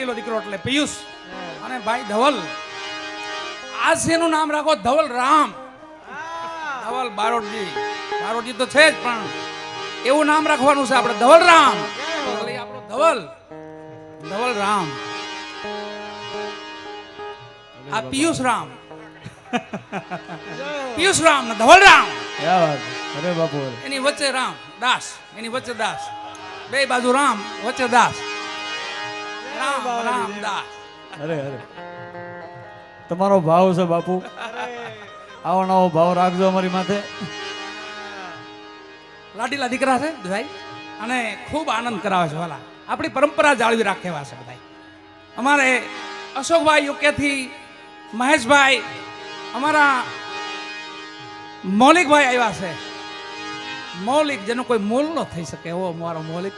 લીલો દીકરો એટલે પિયુષ અને ભાઈ ધવલ. આ શેનું નામ રાખો? ધવલ રામ. ધવલ બારોટજી. બારોટજી તો છે જ, પણ એવું નામ રાખવાનું છે આપણે, ધવલ રામ. એટલે આપણો ધવલ, ધવલ રામ. આ પિયુષ રામ. પિયુષ રામ ને ધવલ રામ. અરે બાપુ, એની વચ્ચે રામ દાસ, એની વચ્ચે દાસ, બે બાજુ રામ, વચ્ચે દાસ. રામ રામ દાસ. અરે અરે, તમારો ભાવ છે બાપુ, આવો નવો ભાવ રાખજો અમારી માથે. લાડીલા દીકરા છે બધાય, અને ખૂબ આનંદ કરાવે છે. વાલા આપણી પરંપરા જાળવી રાખેવા છે બધાય. અમારે અશોકભાઈ યુકેથી, મહેશભાઈ, અમારા મૌલિકભાઈ આવ્યા છે. મૌલિક, જેનો કોઈ મોલ ન થઈ શકે એવો મારો મૌલિક.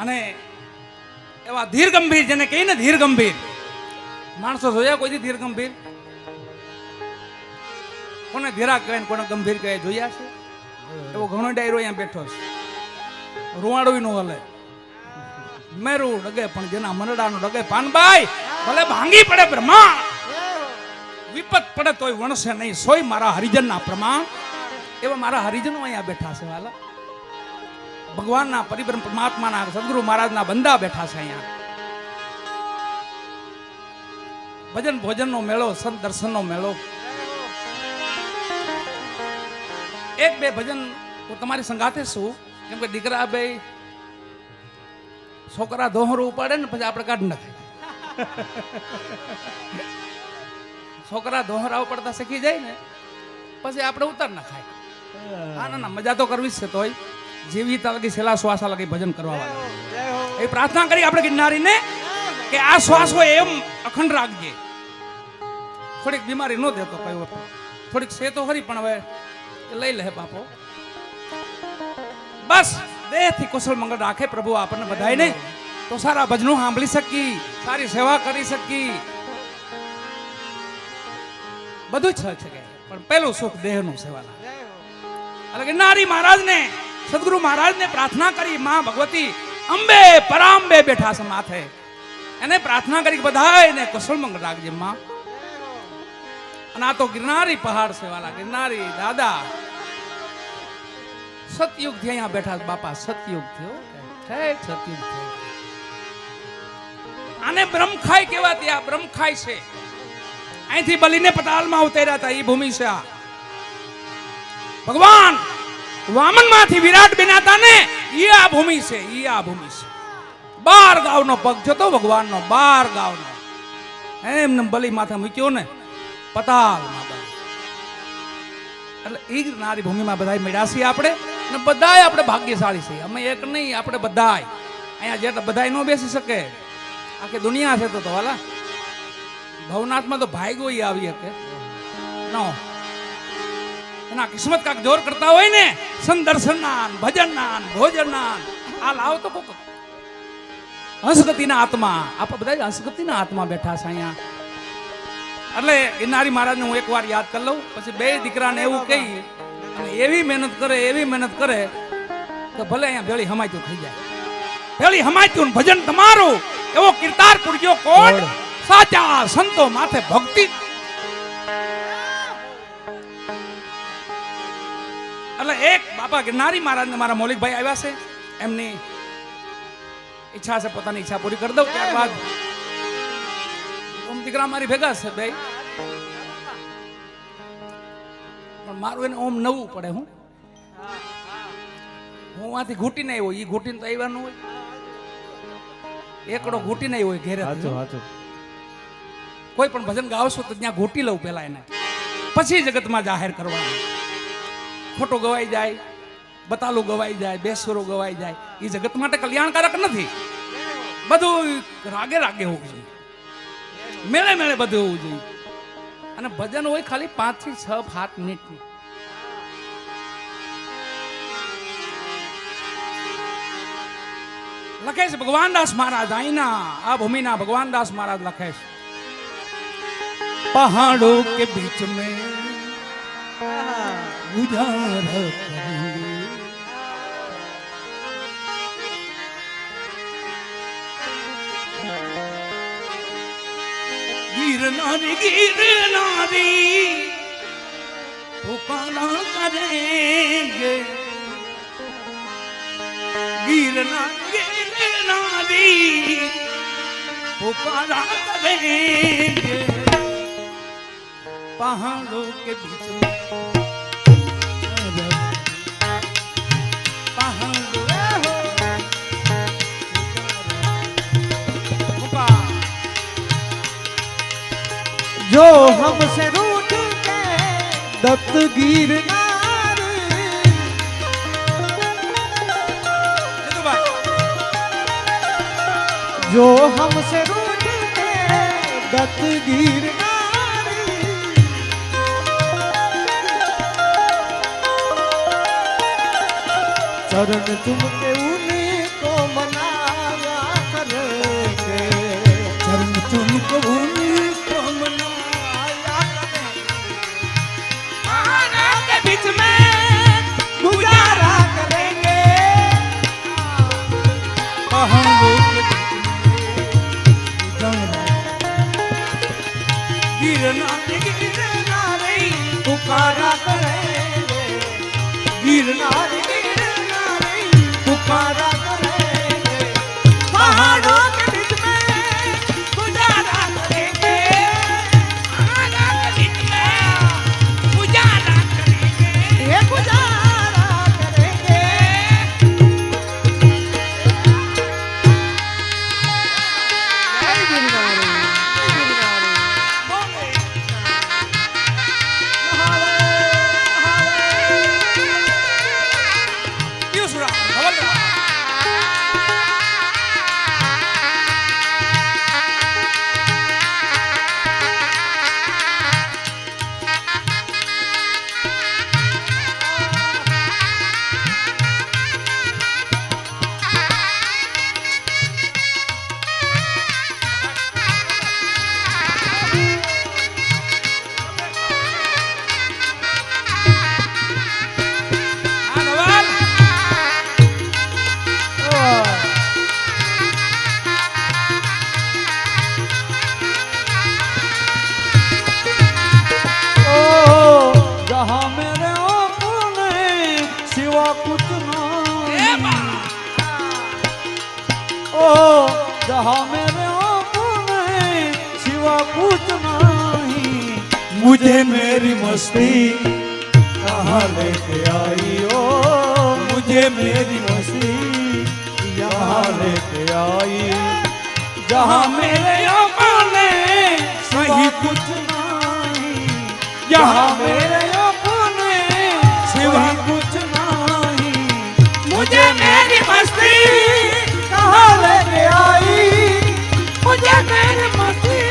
અને એવા ધીર ગંભીર, જેને કહીએ ને ધીર ગંભીર માણસો જોયા કોઈ ધીર ગંભીર? કોને ધીરા કહેવાય, કોને ગંભીર કહે, જોયા છે? એવો ઘણો ડાયરો અહીંયા બેઠો છે. રૂવાડું નો હલે, મેરું ડગે પણ જેના મનડાનું ડગે. પાનભાઈ ભલે ભાંગી પડે બ્રહ્મા, વિપત પડે તોય વણશે નહીં, સોય મારા હરિજનના પ્રમાણ. એવા મારા હરિજનો અહીંયા બેઠા છે. વાલા ભગવાનના પરિબ્રહ્મ પરમાત્માના સદગુરુ મહારાજના બંદા બેઠા છે અહીંયા. ભજન ભોજનનો મેળો, સંત દર્શનનો મેળો. એક બે ભજન હું તમારી સંગાથે છું, કેમ કે દીકરા બે છોકરા દોહરું ઉપાડે ને પછી આપણે કાઢી નાખીએ. છોકરા દોહરા ઉપાડતા શીખી જાય ને પછી આપણે ઉતાર નાખાય. હા ના ના, મજા તો કરવી જ છે. તોય જીવિતા લગી છેલ્લા શ્વાસા લગી ભજન કરવા વાળા એ પ્રાર્થના કરી આપણે ગિરનારીને કે આ શ્વાસ હોય એમ અખંડ રાખજે. થોડીક બીમારી ન દેતો કયો, થોડીક છે તો ખરી, પણ હવે લઈ લે બાપો. બસ દેહથી કુશળ મંગળ રાખે પ્રભુ આપણને બધાયને, તો સારા ભજનો સાંભળી શકી, સારી સેવા કરી શકી, બધું જ છે. પણ પેલું સુખ દેહનું સેવાના. એટલે કે નારી મહારાજને, સદગુરુ મહારાજને પ્રાર્થના કરી, માં ભગવતી અંબે પરાંબે બેઠા છે માથે, એને પ્રાર્થના કરી બધાયને કુશળ મંગળ રાખજે માં. અને આ તો ગિરનારી પહાડ છે વાલા, ગિરનારી દાદા સતયુગ થી અહીંયા બેઠા બાપા. સતયુગ થયો, સતયુગ થયો. આને બ્રહ્મખાઈ કહેવાતી. આ બ્રહ્મખાઈ છે. અહીંથી બલીને પતાલમાં ઉતર્યા હતા એ ભૂમિ છે. આ ભગવાન વામન માંથી વિરાટ બન્યા ને એ આ ભૂમિ છે. એ આ ભૂમિ છે. 12 ગાવનો પગ જતો ભગવાનનો, 12 ગાવનો. એમને બલી માથે મૂક્યો ને પતાલમાં. એટલે એ નારી ભૂમિમાં બધા મળ્યા છીએ આપણે, ને બધાય આપણે ભાગ્યશાળી છીએ. અમે એક નહીં, આપણે બધાય અહીંયા જેટલા બધાય ન બેસી શકે. આખી દુનિયા છે તો વાલા ભવનાથમાં તો ભાગ્યો આવી શકે નો. એના કિસ્મત કાક જોર કરતા હોય ને, સંદર્શનના, ભજનના, ભોજનના, આ લાવ તો કોક હંસગતિના આત્મા. આપણે બધા હંસગતિના આત્મા બેઠા છે અહીંયા. એટલે ગિરનારી મહારાજને હું એકવાર યાદ કરી લઉં, પછી બે દીકરાને એવું કહી અને એવી મહેનત કરે, એવી મહેનત કરે કે ભલે અહીંયા ભેળી હમાયતું થઈ જાય. ભેળી હમાયતું ભજન તમારું એવો કીર્તાર પૂરજો કોણ? સાચા સંતો માથે ભક્તિ. એટલે એક બાપા ગિરનારી મહારાજને મારા મૌલિકભાઈ આવ્યા છે, એમની ઈચ્છા છે, પોતાની ઈચ્છા પૂરી કરી દઉં. ત્યારબાદ દીકરા મારી ભેગા છે બે, પણ મારું એને ઓમ નવું પડે. હું આથી ઘૂટીને આવ્યો, એ ઘૂટીને તો આવ્યા ન હોય. એકડો ઘૂટીને આવ્યો હોય ઘેરે. કોઈ પણ ભજન ગાવશો તો ત્યાં ઘૂટી લઉં પેલા એને, પછી જગતમાં જાહેર કરવાનું. ખોટો ગવાઈ જાય, બતાલું ગવાઈ જાય, બેસરો ગવાઈ જાય, એ જગત માટે કલ્યાણકારક નથી. બધું રાગે રાગે હોવું જોઈએ, મેળે મેળે બધું હોવું જોઈએ. અને ભજન હોય ખાલી 5 થી 6 7 મિનિટ. લખે છે ભગવાનદાસ મહારાજ, અહીંના આ ભૂમિના ભગવાનદાસ મહારાજ લખે છે, પહાડો કે બીચ में गुजारा करेंगे, गिरनारी गिरनारी पुकारा करेंगे गिरनारी गिरनारी पुकारा करेंगे पहाड़ों के बीच में जो हमसे रूठ के दत्त गिरनार जो हमसे रूठ के दत्त गिरनार चरण चुम के उन्हीं को मनाया करेंगे चरण चुम को उन्हीं को बीच में गुजारा करेंगे पहाड़ों के गिरनारी गिरनारी पुकारा करेंगे गिरनारी गिरनारी पुकारा करेंगे पहाड़ों के बीच में गुजारा करेंगे पहाड़ों के बीच में गुजारा करेंगे ये गुजारा करेंगे जय गिरनारी बोले पीयूष राम धवल राम हाँ धवल जहाँ मेरे अपने सिवा कुछ नहीं ओ जहाँ मेरे अपने सिवा कुछ नहीं मुझे मेरी मस्ती कहाँ लेके आई ओ मुझे मेरी मस्ती यहाँ लेके आई जहाँ मेरे अपने सही कुछ नहीं यहाँ मेरे अपने सिवा कुछ नहीं मुझे मेरी मस्ती कहाँ लेके आई मुझे मेरी मस्ती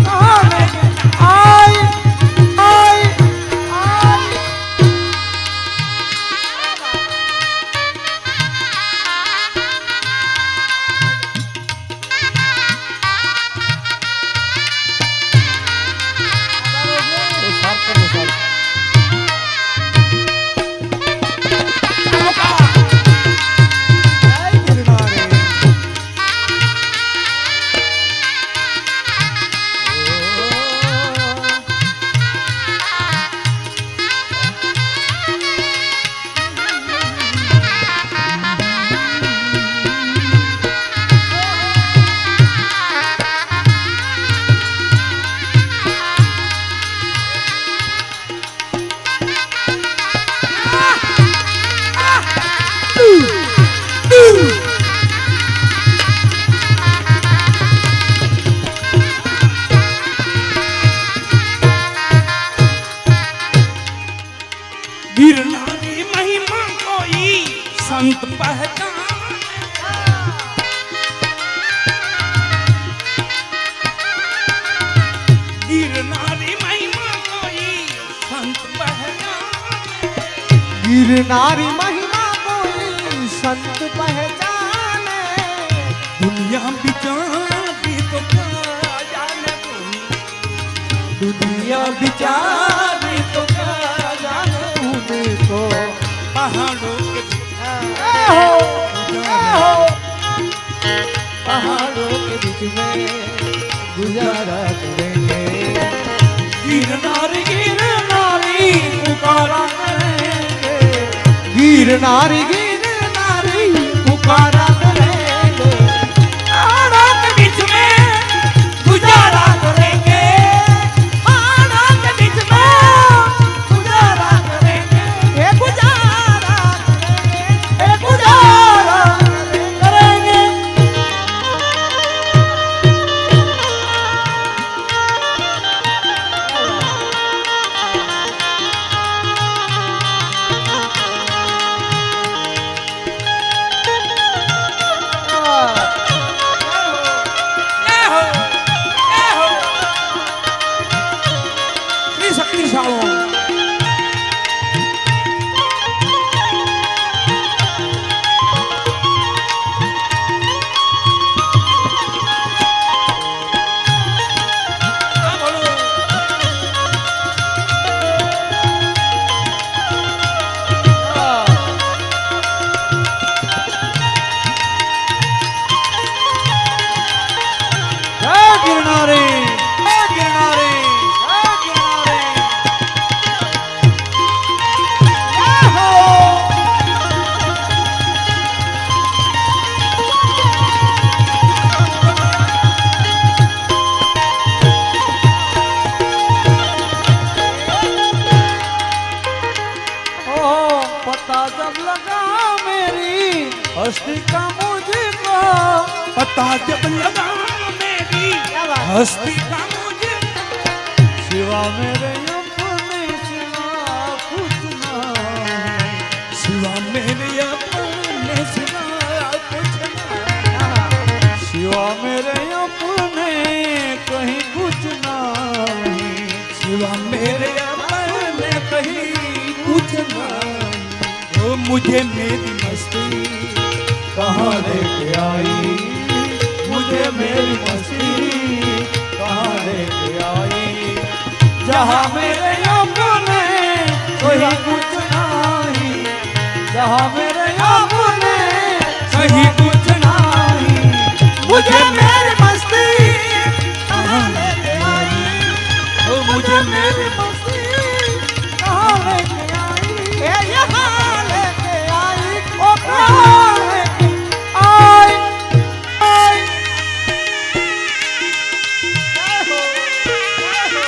कहाँ लेके आई आई आई गिरनारी महिमा कोई संत पहचान गिरनारी महिमा कोई संत पहचान गिरनारी महिमा कोई संत पहचाने दुनिया बिचारी तो क्या जाने दुनिया बिचारी तो क्या जाने उनको पहाड़ों के पहाड़ों के बीच में गुजारा करेंगे। गिरनारी गिरनारी पुकारा करेंगे, गिरनारी गिरनारी पुकारा करेंगे। पहाड़ों के बीच में गुजारा करेंगे, पहाड़ों के बीच में गुजारा करेंगे, ए गुजारा करेंगे, ए गुजारा करेंगे। जय हो, जय हो। श्री शक्तिशाली हाँ, बोलो। जय गिरनारी, जय गिरनारी, जय गिरनारी। जय हो। ओ पता जब लगा मेरी हस्ती का मुझको, पता जब लगा मेरी हस्ती का मुझे, सिवा मेरे अपने सिवा कुछ ना है। सिवा मेरे अपने सिवा कुछ ना, सिवा मेरे अपने कहीं कुछ नहीं। सिवा मेरे अपने कहीं कुछ ना। ओ मुझे मेरी मस्ती कहाँ लेके आई, मुझे मेरी मस्ती कहाँ लेके आई। जहाँ मेरे अपने कहीं कुछ नहीं, जहाँ मेरे अपने कहीं कुछ नहीं। मुझे मेरी मस्ती कहाँ लेके आई, ओ मुझे मेरी मस्ती कहाँ लेके आई। ए यहाँ लेके आई, ओ कहाँ लेके आई, आई। जय हो, जय हो।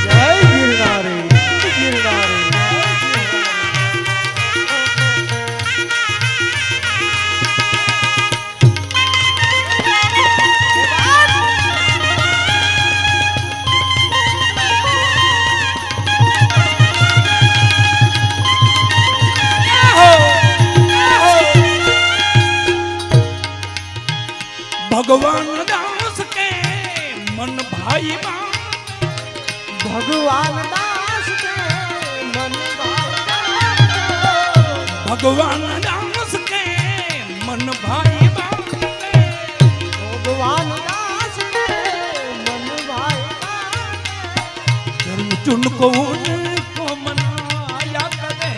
जय गिरनारी, गिरनारी। भगवान दास के मन भाई बा, भगवान दास के मन भाई, भगवान दास के मन भाई बा, भगवान दास के मन भाई। चरण चुन को उनको मनाया करे,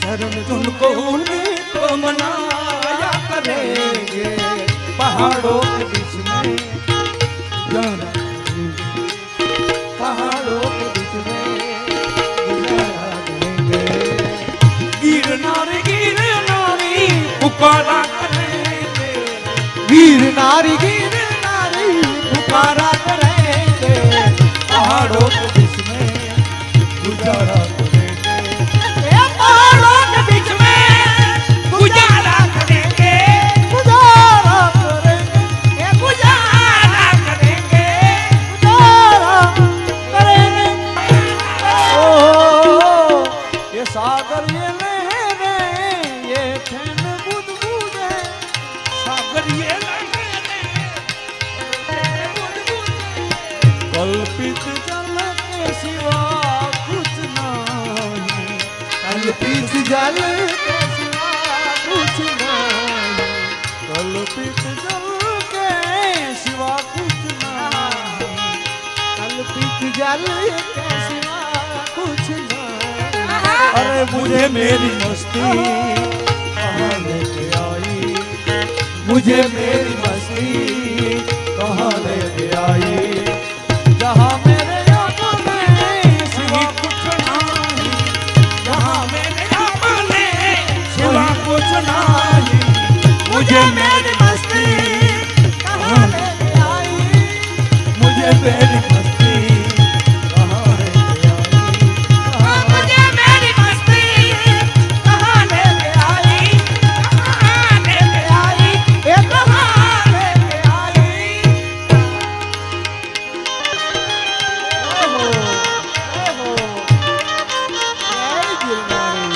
चरण चुन को उनको मनाया करेंगे पहाड़ों के बीच में, जाना पहाड़ों के बीच में गुजारा करेंगे। गिरनारी गिरनारी पुकारा करेंगे, गिरनारी गिरनारी पुकारा करेंगे। पहाड़ों सागर ये लहरे ये ठन बुदबुदे सागर ये कल्पित जल के सिवा कुछ नहीं कल्पित जल के सिवा कुछ नहीं कल्पित जल के सिवा कुछ नहीं कल्पित जल के सिवा कुछ नहीं अरे मुझे मेरी मस्ती कहाँ लेके आई मुझे मेरी मस्ती कहाँ लेके आई जहाँ मेरे अपने सिवा कुछ नहीं जहाँ मेरे अपने सिवा कुछ नहीं मुझे मेरी मस्ती कहाँ लेके आई मुझे मेरी मस्ती कहाँ लेके आई मुझे मेरी मस्ती कहाँ लेके आई कहाँ लेके आई ए कहाँ लेके आई ओहो ओहो जय गिरनारी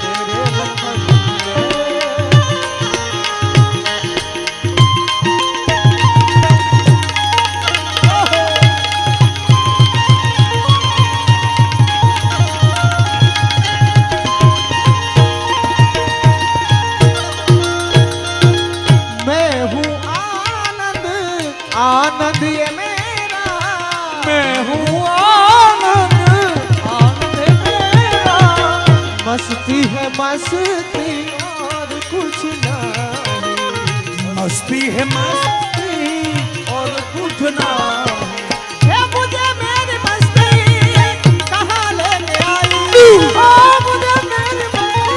तेरे लखन मैं हूँ आनंद आनंद ये मेरा मैं हूँ आनंद आनंद मेरा मस्ती है मस्ती और कुछ नहीं मस्ती है मस्ती और कुछ ना हे मुझे मेरी मस्ती कहाँ लेके आई ओ मुझे मेरी मस्ती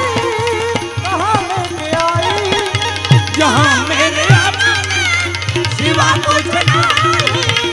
कहाँ लेके आई जहाँ मेरे अपने सिवा कुछ नहीं